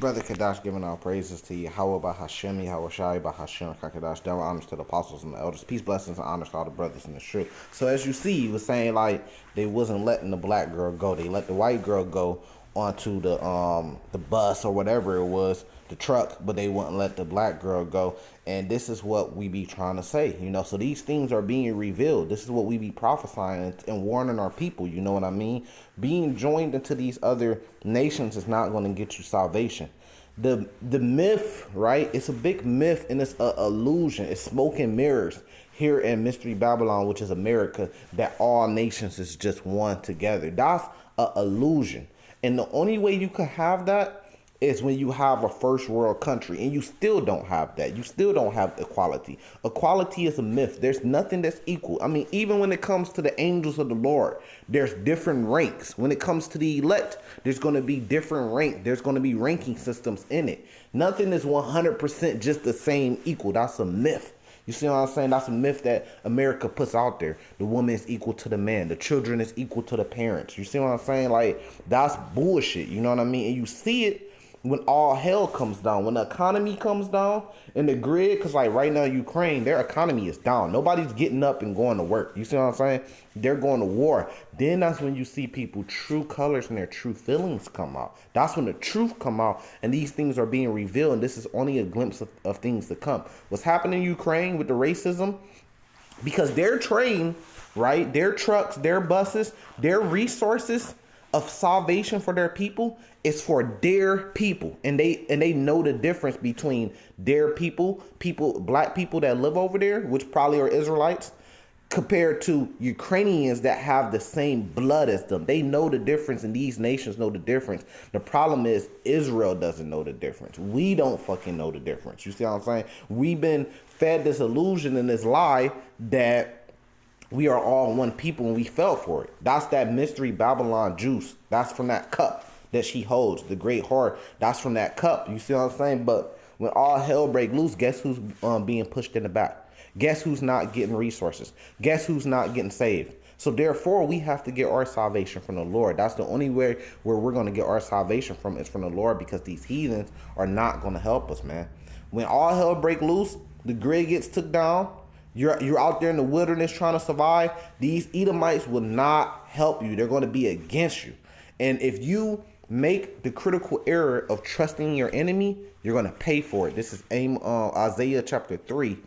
Brother Kadash giving our praises to Yahweh by Hashem, Yahweh Shai by Hashem, Kadash, double honors to the apostles and the elders. Peace, blessings, and honors to all the brothers in the truth. So as you see, he was saying like they wasn't letting the black girl go. They let the white girl go onto the bus or whatever it was, the truck, but they wouldn't let the black girl go. And this is what we be trying to say, you know. So these things are being revealed. This is what we be prophesying and warning our people, you know what I mean? Being joined into these other nations is not going to get you salvation. The myth, right? It's a big myth and it's an illusion. It's smoke and mirrors here in Mystery Babylon, which is America, that all nations is just one together. That's an illusion. And the only way you can have that is when you have a first world country, and you still don't have that. You still don't have equality. Equality is a myth. There's nothing that's equal. I mean, even when it comes to the angels of the Lord, there's different ranks. When it comes to the elect, there's going to be different rank. There's going to be ranking systems in it. Nothing is 100% just the same equal. That's a myth. You see what I'm saying? That's a myth that America puts out there. The woman is equal to the man. The children is equal to the parents. You see what I'm saying? Like, that's bullshit. You know what I mean? And you see it when all hell comes down, when the economy comes down and the grid, because like right now Ukraine, their economy is down. Nobody's getting up and going to work. You see what I'm saying? They're going to war. Then that's when you see people true colors and their true feelings come out. That's when the truth come out and these things are being revealed. And this is only a glimpse of things to come. What's happening in Ukraine with the racism, because their train, right, their trucks, their buses, their resources of salvation for their people is for their people, and they know the difference between their people, black people that live over there, which probably are Israelites, compared to Ukrainians that have the same blood as them. They know the difference, and these nations know the difference. The problem is Israel doesn't know the difference. We don't fucking know the difference. You see what I'm saying? We've been fed this illusion and this lie that we are all one people, and we fell for it. That's that Mystery Babylon juice. That's from that cup that she holds, the great heart. That's from that cup. You see what I'm saying? But when all hell break loose, guess who's being pushed in the back? Guess who's not getting resources? Guess who's not getting saved? So therefore, we have to get our salvation from the Lord. That's the only way where we're going to get our salvation from is from the Lord, because these heathens are not going to help us, man. When all hell break loose, the grid gets took down. You're out there in the wilderness trying to survive. These Edomites will not help you. They're going to be against you. And if you make the critical error of trusting your enemy, you're going to pay for it. This is Isaiah chapter 3,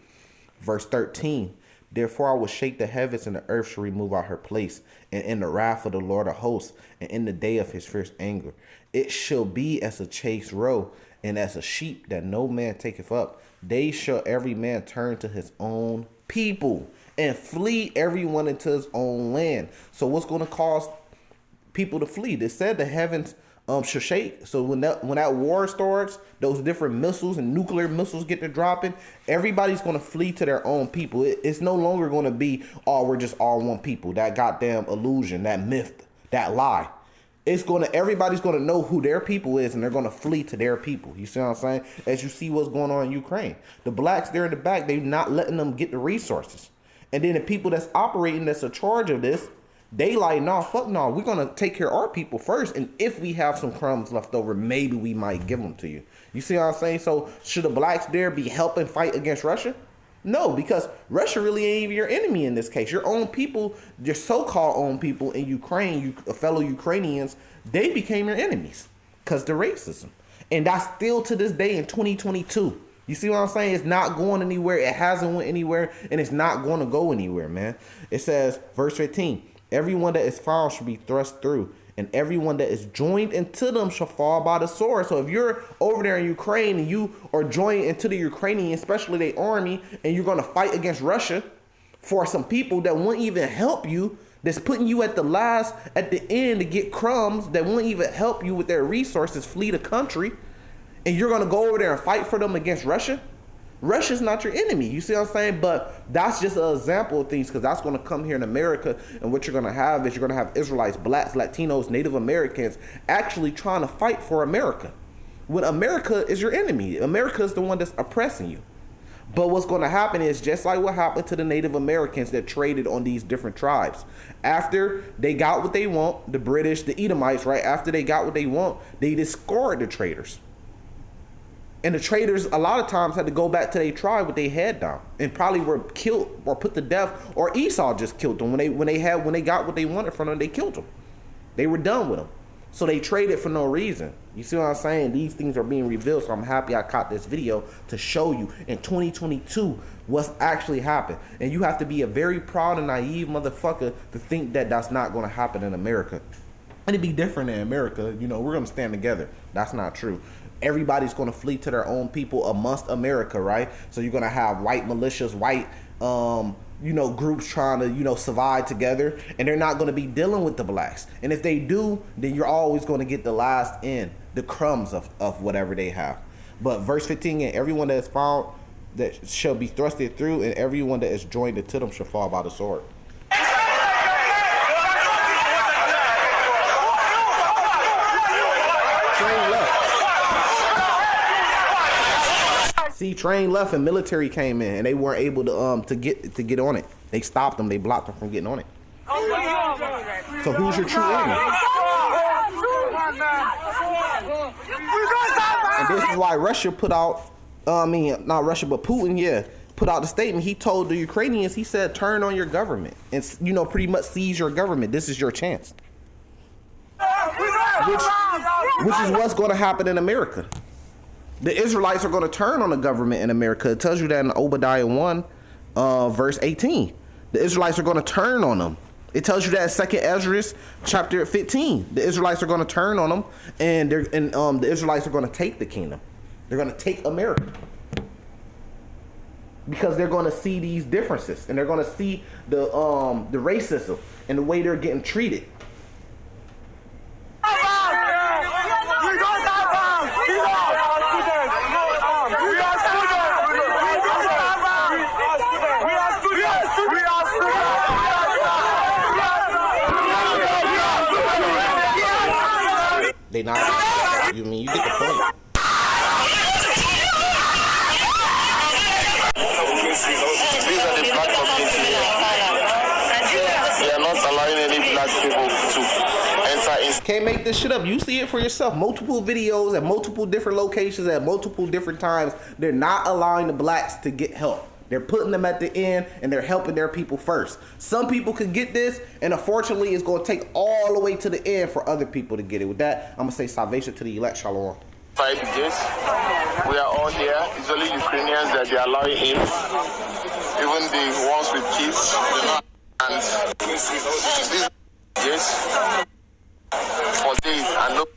verse 13. Therefore I will shake the heavens, and the earth shall remove out her place, and in the wrath of the Lord of hosts, and in the day of his fierce anger, it shall be as a chased roe, and as a sheep that no man taketh up. They shall every man turn to his own people, and flee everyone into his own land. So what's going to cause people to flee? They said the heavens shall shake. So when that war starts, those different missiles and nuclear missiles get to dropping, everybody's going to flee to their own people. It's no longer going to be, oh, we're just all one people. That goddamn illusion, that myth, that lie. Everybody's going to know who their people is, and they're going to flee to their people. You see what I'm saying? As you see what's going on in Ukraine. The blacks, they're in the back. They're not letting them get the resources. And then the people that's operating, that's in charge of this, they like, no, fuck no. We're going to take care of our people first. And if we have some crumbs left over, maybe we might give them to you. You see what I'm saying? So should the blacks there be helping fight against Russia? No, because Russia really ain't even your enemy in this case. Your own people, your so-called own people in Ukraine, fellow Ukrainians, they became your enemies because the racism. And that's still to this day in 2022. You see what I'm saying? It's not going anywhere. It hasn't went anywhere, and it's not going to go anywhere, man. It says, verse 15, everyone that is found shall be thrust through, and everyone that is joined into them shall fall by the sword. So if you're over there in Ukraine and you are joined into the Ukrainian, especially their army, and you're going to fight against Russia for some people that won't even help you, that's putting you at the end to get crumbs, that won't even help you with their resources, flee the country, and you're going to go over there and fight for them against Russia, Russia's not your enemy. You see what I'm saying? But that's just an example of things, because that's going to come here in America. And what you're going to have is you're going to have Israelites, blacks, Latinos, Native Americans actually trying to fight for America, when America is your enemy. America is the one that's oppressing you. But what's going to happen is just like what happened to the Native Americans that traded on these different tribes. After they got what they want, the British, the Edomites, right? After they got what they want, they discarded the traders. And the traders a lot of times had to go back to their tribe with their head down, and probably were killed or put to death, or Esau just killed them when they got what they wanted from them. They killed them. They were done with them. So they traded for no reason. You see what I'm saying? These things are being revealed. So I'm happy I caught this video to show you in 2022 what's actually happened. And you have to be a very proud and naive motherfucker to think that that's not going to happen in America. And it'd be different in America. You know, we're going to stand together. That's not true. Everybody's going to flee to their own people amongst America, right? So you're going to have white militias, white groups trying to, survive together, and they're not going to be dealing with the blacks. And if they do, then you're always going to get the last end, the crumbs of whatever they have. But verse 15, and everyone that is found that shall be thrusted through, and everyone that is joined to them shall fall by the sword. Train left. See, train left and military came in, and they weren't able to get on it. They stopped them. They blocked them from getting on it. So who's your true enemy? And this is why Russia put out, not Russia, but Putin, put out the statement. He told the Ukrainians, he said, turn on your government and, pretty much seize your government. This is your chance. Which is what's going to happen in America. The Israelites are going to turn on the government in America. It tells you that in Obadiah 1, verse 18. The Israelites are going to turn on them. It tells you that in 2nd Ezra chapter 15. The Israelites are going to turn on them, and the Israelites are going to take the kingdom. They're going to take America. Because they're going to see these differences, and they're going to see the racism and the way they're getting treated. They not. You mean you get the point? These are the black community. They are not allowing any black people to enter in. Can't make this shit up. You see it for yourself. Multiple videos at multiple different locations at multiple different times. They're not allowing the blacks to get help. They're putting them at the end, and they're helping their people first. Some people could get this, and unfortunately, it's going to take all the way to the end for other people to get it. With that, I'm going to say salvation to the elect. Shalom. Fight this. We are all here. It's only Ukrainians that they are allowing in. Even the ones with kids. And this, yes, for this, and look.